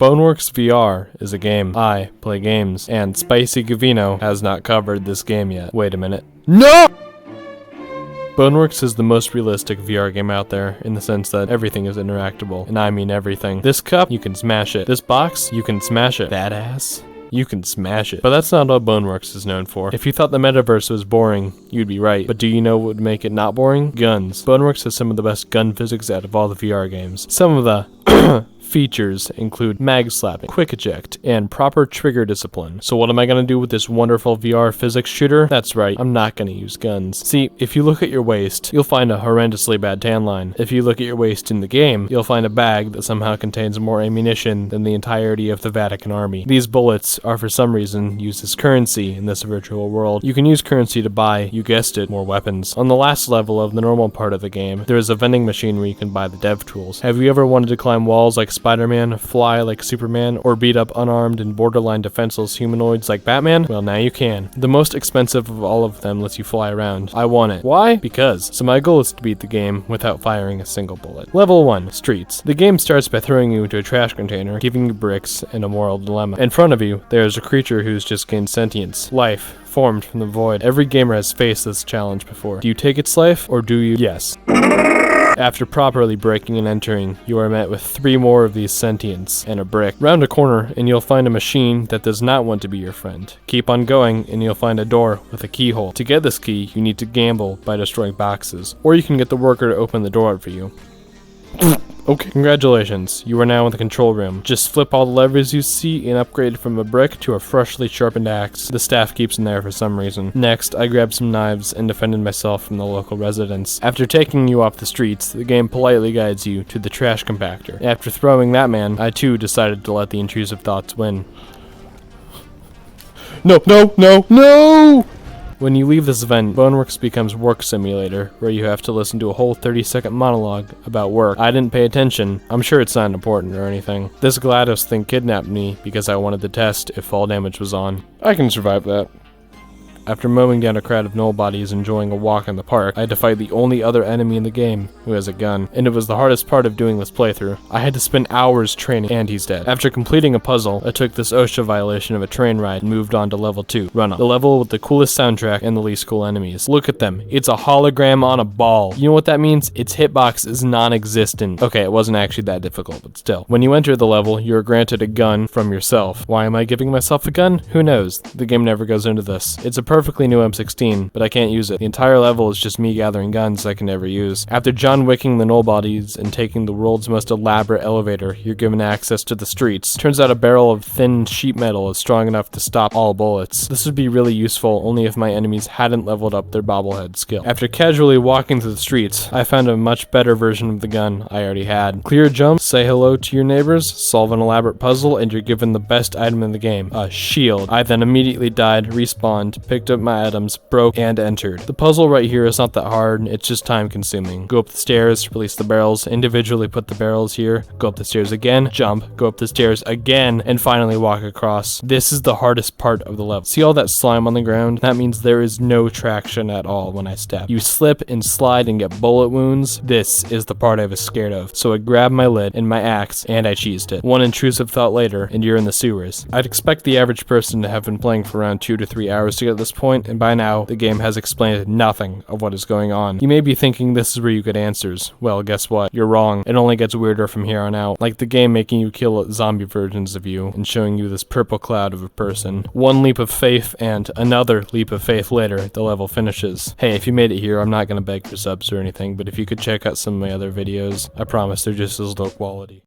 Boneworks VR is a game. I play games, and Spicygavino has not covered this game yet. Wait a minute. No! Boneworks is the most realistic VR game out there, in the sense that everything is interactable, and I mean everything. This cup, you can smash it. This box, you can smash it. That ass, you can smash it. But that's not all Boneworks is known for. If you thought the metaverse was boring, you'd be right. But do you know what would make it not boring? Guns. Boneworks has some of the best gun physics out of all the VR games. Some of the features include mag slapping, quick eject, and proper trigger discipline. So what am I gonna do with this wonderful VR physics shooter? That's right, I'm not gonna use guns. See, if you look at your waist, you'll find a horrendously bad tan line. If you look at your waist in the game, you'll find a bag that somehow contains more ammunition than the entirety of the Vatican Army. These bullets are for some reason used as currency in this virtual world. You can use currency to buy, you guessed it, more weapons. On the last level of the normal part of the game, there is a vending machine where you can buy the dev tools. Have you ever wanted to climb walls like Spider-Man, fly like Superman, or beat up unarmed and borderline defenseless humanoids like Batman? Well, now you can. The most expensive of all of them lets you fly around. I want it. Why? Because. So my goal is to beat the game without firing a single bullet. Level 1, Streets. The game starts by throwing you into a trash container, giving you bricks and a moral dilemma. In front of you, there is a creature who's just gained sentience. Life. Formed from the void. Every gamer has faced this challenge before. Do you take its life, or do you? Yes. After properly breaking and entering, you are met with 3 more of these sentients and a brick. Round a corner and you'll find a machine that does not want to be your friend. Keep on going and you'll find a door with a keyhole. To get this key, you need to gamble by destroying boxes, or you can get the worker to open the door for you. Okay, congratulations, you are now in the control room. Just flip all the levers you see and upgrade from a brick to a freshly sharpened axe. The staff keeps them there for some reason. Next, I grabbed some knives and defended myself from the local residents. After taking you off the streets, the game politely guides you to the trash compactor. After throwing that man, I too decided to let the intrusive thoughts win. No, no, no, no! When you leave this event, Boneworks becomes Work Simulator, where you have to listen to a whole 30-second monologue about work. I didn't pay attention. I'm sure it's not important or anything. This GLaDOS thing kidnapped me because I wanted to test if fall damage was on. I can survive that. After mowing down a crowd of nobodies enjoying a walk in the park, I had to fight the only other enemy in the game who has a gun, and it was the hardest part of doing this playthrough. I had to spend hours training, and he's dead. After completing a puzzle, I took this OSHA violation of a train ride and moved on to level 2, Run Up, the level with the coolest soundtrack and the least cool enemies. Look at them, it's a hologram on a ball. You know what that means? Its hitbox is non-existent. Okay, it wasn't actually that difficult, but still. When you enter the level, you are granted a gun from yourself. Why am I giving myself a gun? Who knows? The game never goes into this. It's a perfectly new M16, but I can't use it. The entire level is just me gathering guns I can never use. After John Wicking the nobodies and taking the world's most elaborate elevator, you're given access to the streets. Turns out a barrel of thin sheet metal is strong enough to stop all bullets. This would be really useful only if my enemies hadn't leveled up their bobblehead skill. After casually walking through the streets, I found a much better version of the gun I already had. Clear a jump, say hello to your neighbors, solve an elaborate puzzle, and you're given the best item in the game, a shield. I then immediately died, respawned, picked up my items, broke, and entered. The puzzle right here is not that hard, it's just time consuming. Go up the stairs, release the barrels, individually put the barrels here, go up the stairs again, jump, go up the stairs again, and finally walk across. This is the hardest part of the level. See all that slime on the ground? That means there is no traction at all when I step. You slip and slide and get bullet wounds. This is the part I was scared of. So I grabbed my lid and my axe, and I cheesed it. One intrusive thought later, and you're in the sewers. I'd expect the average person to have been playing for around 2 to 3 hours to get to this point, and by now, the game has explained nothing of what is going on. You may be thinking this is where you get answers. Well, guess what? You're wrong. It only gets weirder from here on out. Like the game making you kill zombie versions of you and showing you this purple cloud of a person. One leap of faith and another leap of faith later, the level finishes. Hey, if you made it here, I'm not gonna beg for subs or anything, but if you could check out some of my other videos, I promise they're just as low quality.